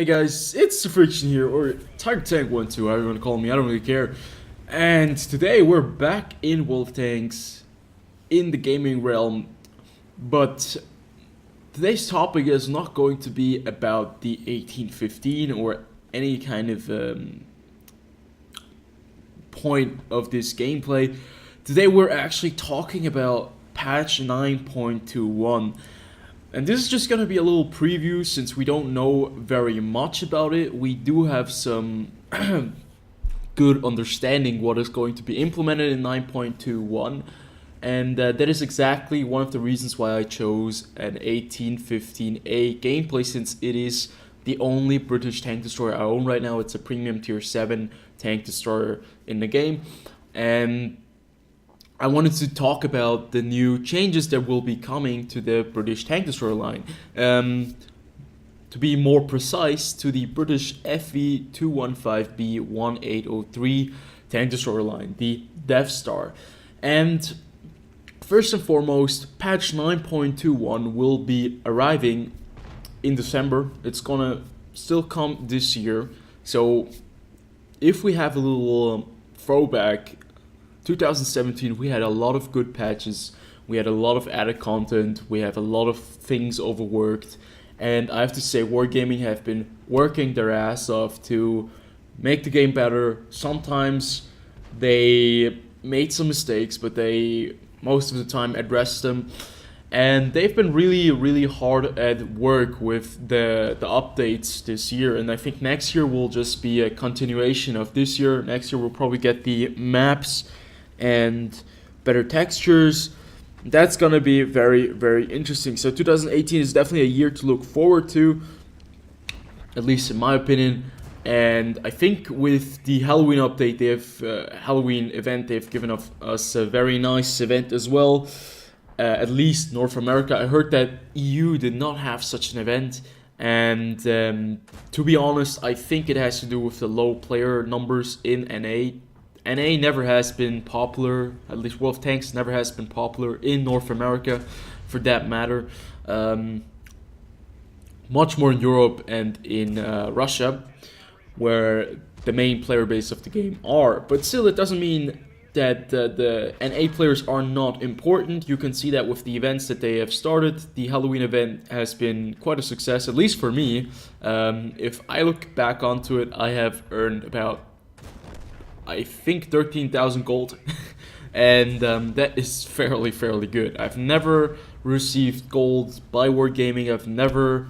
Hey guys, it's TheFrXion here, or Tank12, however you want to call me, I don't really care. And today we're back in Wolf Tanks, in the gaming realm, but today's topic is not going to be about the 1815 or any kind of point of this gameplay. Today we're actually talking about patch 9.21. And this is just going to be a little preview since we don't know very much about it. We do have some good understanding what is going to be implemented in 9.21. And that is exactly one of the reasons why I chose an 1815A gameplay, since it is the only British tank destroyer I own right now. It's a premium tier 7 tank destroyer in the game. And I wanted to talk about the new changes that will be coming to the British tank destroyer line. To be more precise, to the British FV215B1803 tank destroyer line, the Death Star. And first and foremost, patch 9.21 will be arriving in December. It's gonna still come this year. So if we have a little throwback, 2017, we had a lot of good patches, we had a lot of added content, we have a lot of things overworked, and I have to say Wargaming have been working their ass off to make the game better. Sometimes they made some mistakes, but they most of the time addressed them, and they've been really hard at work with the updates this year. And I think next year will just be a continuation of this year. Next year we'll probably get the maps and better textures. That's gonna be very interesting. So 2018 is definitely a year to look forward to, at least in my opinion. And I think with the Halloween update, they have Halloween event, they've given us a very nice event as well. At least North America. I heard that EU did not have such an event, and to be honest, I think it has to do with the low player numbers in NA. NA never has been popular, at least World of Tanks never has been popular in North America, for that matter. Much more in Europe and in Russia, where the main player base of the game are. But still, it doesn't mean that the NA players are not important. You can see that with the events that they have started. The Halloween event has been quite a success, at least for me. If I look back onto it, I have earned about, I think, 13,000 gold, and that is fairly good. I've never received gold by Wargaming. I've never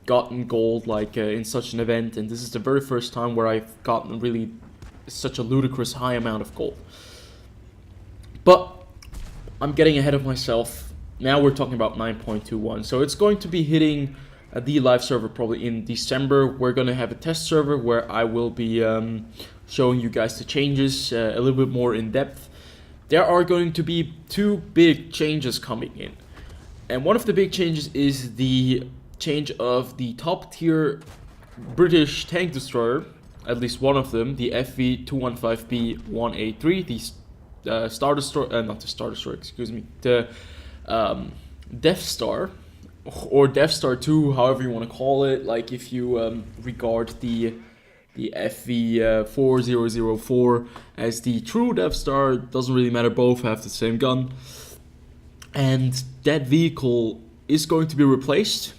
gotten gold like in such an event, and this is the very first time where I've gotten really such a ludicrous high amount of gold. But I'm getting ahead of myself. Now we're talking about 9.21, so it's going to be hitting the live server probably in December. We're going to have a test server where I will be showing you guys the changes a little bit more in depth. There are going to be two big changes coming in, and one of the big changes is the change of the top tier British tank destroyer, at least one of them, the FV215B183, the Star Destroyer, not the Star Destroyer, excuse me, the Death Star, or Death Star 2, however you want to call it. Like if you regard the FV4004 as the true Death Star, doesn't really matter, both have the same gun. And that vehicle is going to be replaced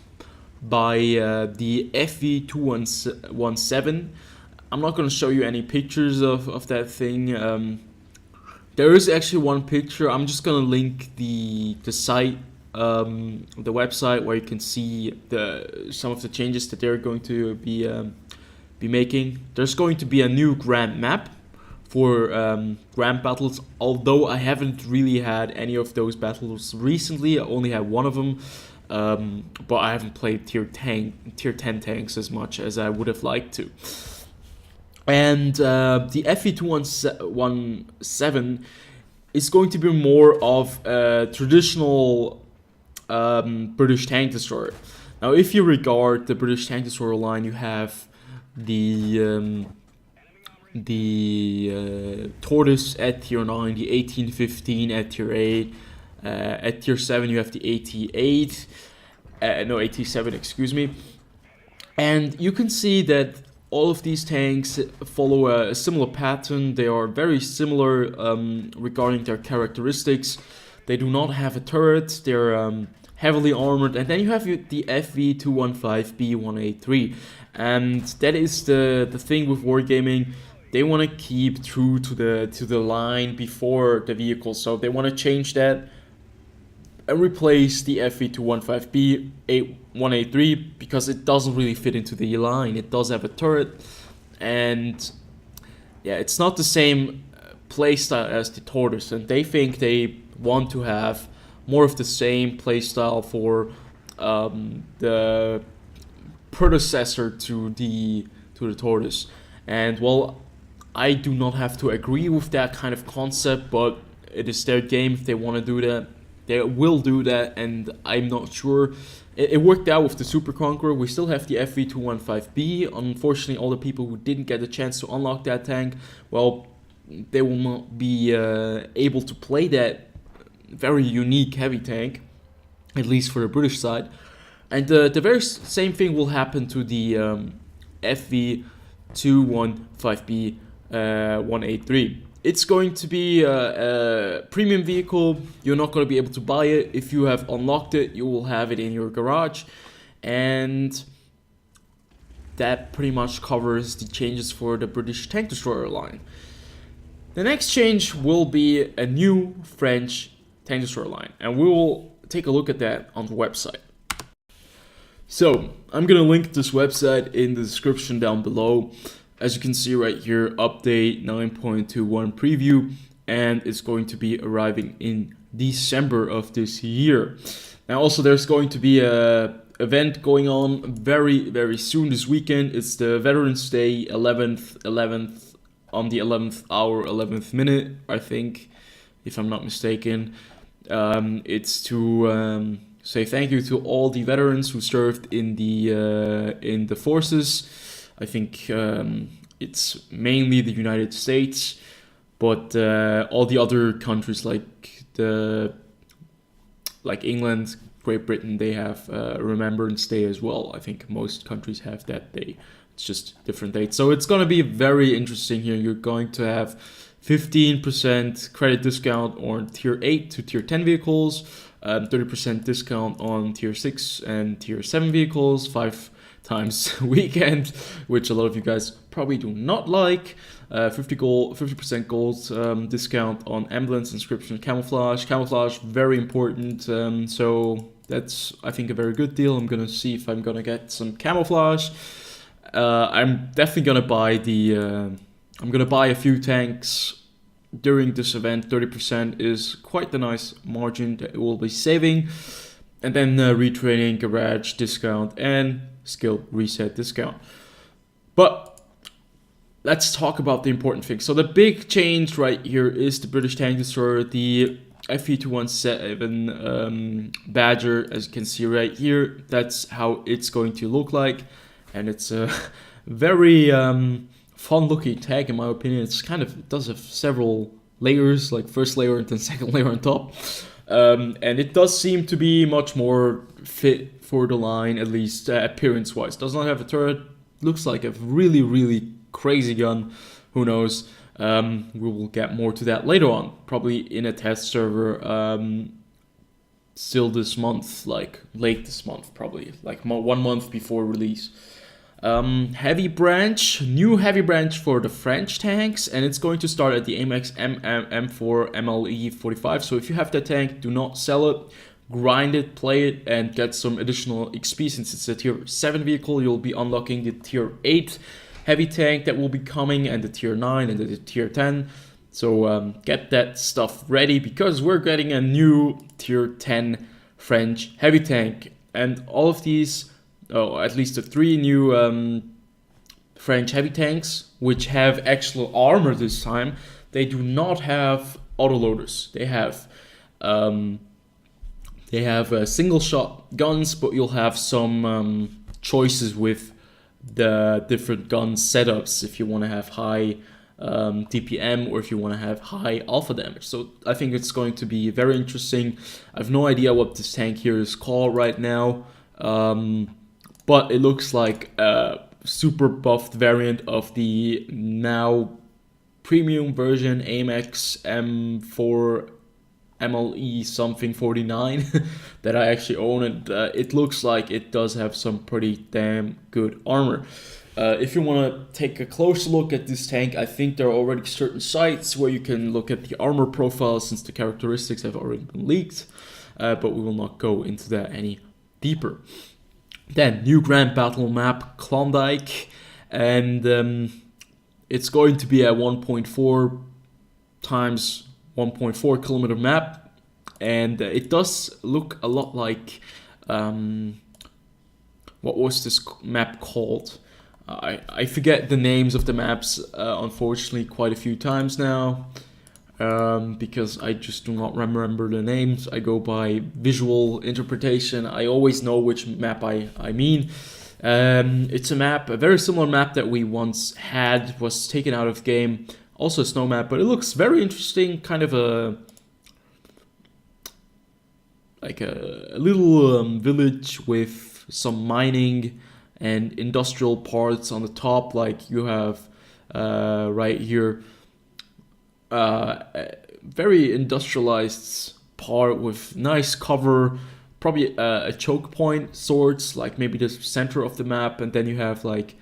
by the FV217. I'm not going to show you any pictures of that thing. There is actually one picture. I'm just going to link the site, the website, where you can see some of the changes that they're going to be making. There's going to be a new grand map for grand battles, although I haven't really had any of those battles recently. I only had one of them. But I haven't played tier 10 tanks as much as I would have liked to. And the FV217 is going to be more of a traditional British tank destroyer. Now, if you regard the British tank destroyer line, you have the Tortoise at tier 9, the 1815 at tier 8. At tier 7 you have the 88, no 87, excuse me. And you can see that all of these tanks follow a similar pattern. They are very similar regarding their characteristics. They do not have a turret. They're heavily armored. And then you have the FV215B183. And that is the thing with Wargaming. They want to keep true to the line before the vehicle. So they want to change that and replace the FV215B 183 because it doesn't really fit into the line. It does have a turret, and yeah, it's not the same playstyle as the Tortoise, and they think they want to have more of the same playstyle for the predecessor to the Tortoise. And well, I do not have to agree with that kind of concept, but it is their game. If they want to do that, they will do that, and I'm not sure. It worked out with the Super Conqueror. We still have the FV215B. Unfortunately, all the people who didn't get a chance to unlock that tank, well, they will not be able to play that very unique heavy tank, at least for the British side. And the very same thing will happen to the FV215B 183. It's going to be a premium vehicle. You're not going to be able to buy it. If you have unlocked it, you will have it in your garage. And that pretty much covers the changes for the British tank destroyer line. The next change will be a new French tank destroyer line, and we will take a look at that on the website. So I'm going to link this website in the description down below. As you can see right here, update 9.21 preview, and it's going to be arriving in December of this year. Now also there's going to be a event going on very soon this weekend. It's the Veterans Day, 11th on the 11th hour, 11th minute, I think, if I'm not mistaken. It's to say thank you to all the veterans who served in the forces. I think it's mainly the United States, but all the other countries like England, Great Britain, they have Remembrance Day as well. I think most countries have that day. It's just different dates. So it's going to be very interesting here. You're going to have 15% credit discount on tier 8 to tier 10 vehicles, 30% discount on tier 6 and tier 7 vehicles, 5 times weekend, which a lot of you guys probably do not like. 50% gold discount on emblems, inscription, camouflage, very important. So that's, I think, a very good deal. I'm gonna see if I'm gonna get some camouflage. I'm definitely gonna buy I'm gonna buy a few tanks during this event. 30% is quite the nice margin that it will be saving. And then retraining, garage discount, and skill reset discount. But let's talk about the important thing. So the big change right here is the British tank destroyer, the FV217 Badger, as you can see right here. That's how it's going to look like, and it's a very fun looking tank in my opinion. It does have several layers, like first layer and then second layer on top. And it does seem to be much more fit for the line, at least appearance-wise. Does not have a turret. Looks like a really crazy gun. Who knows? We will get more to that later on, probably in a test server. Still this month, like late this month, probably like 1 month before release. Heavy branch, new heavy branch for the French tanks, and it's going to start at the AMX M4 MLE 45. So if you have that tank, do not sell it, grind it, play it, and get some additional XP. Since it's a tier 7 vehicle, you'll be unlocking the tier 8 heavy tank that will be coming, and the tier 9 and the tier 10. So get that stuff ready, because we're getting a new tier 10 French heavy tank, and all of these, at least the 3 new French heavy tanks, which have actual armor this time, they do not have autoloaders. They have single shot guns, but you'll have some choices with the different gun setups if you want to have high DPM or if you want to have high alpha damage. So I think it's going to be very interesting. I have no idea what this tank here is called right now. but it looks like a super buffed variant of the now premium version AMX M4 MLE something 49 that I actually own, and it looks like it does have some pretty damn good armor. If you want to take a closer look at this tank, I think there are already certain sites where you can look at the armor profile, since the characteristics have already been leaked, but we will not go into that any deeper. Then, new Grand Battle map, Klondike, and it's going to be a 1.4 times 1.4 kilometer map, and it does look a lot like, what was this map called? I forget the names of the maps, unfortunately, quite a few times now, because I just do not remember the names. I go by visual interpretation. I always know which map I mean. It's a map, a very similar map that we once had, was taken out of game. Also a snow map, but it looks very interesting, kind of a little village with some mining and industrial parts on the top, like you have right here, a very industrialized part with nice cover, probably a choke point sorts, like maybe the center of the map, and then you have like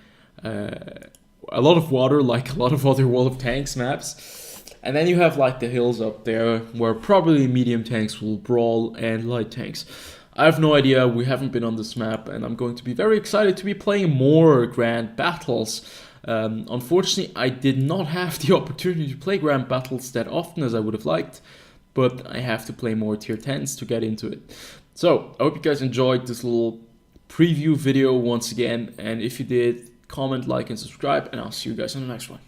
a lot of water, like a lot of other World of Tanks maps, and then you have like the hills up there where probably medium tanks will brawl and light tanks. I have no idea, we haven't been on this map, and I'm going to be very excited to be playing more Grand Battles. Unfortunately, I did not have the opportunity to play Grand Battles that often as I would have liked, but I have to play more tier 10s to get into it. So, I hope you guys enjoyed this little preview video once again, and if you did, comment, like, and subscribe, and I'll see you guys on the next one.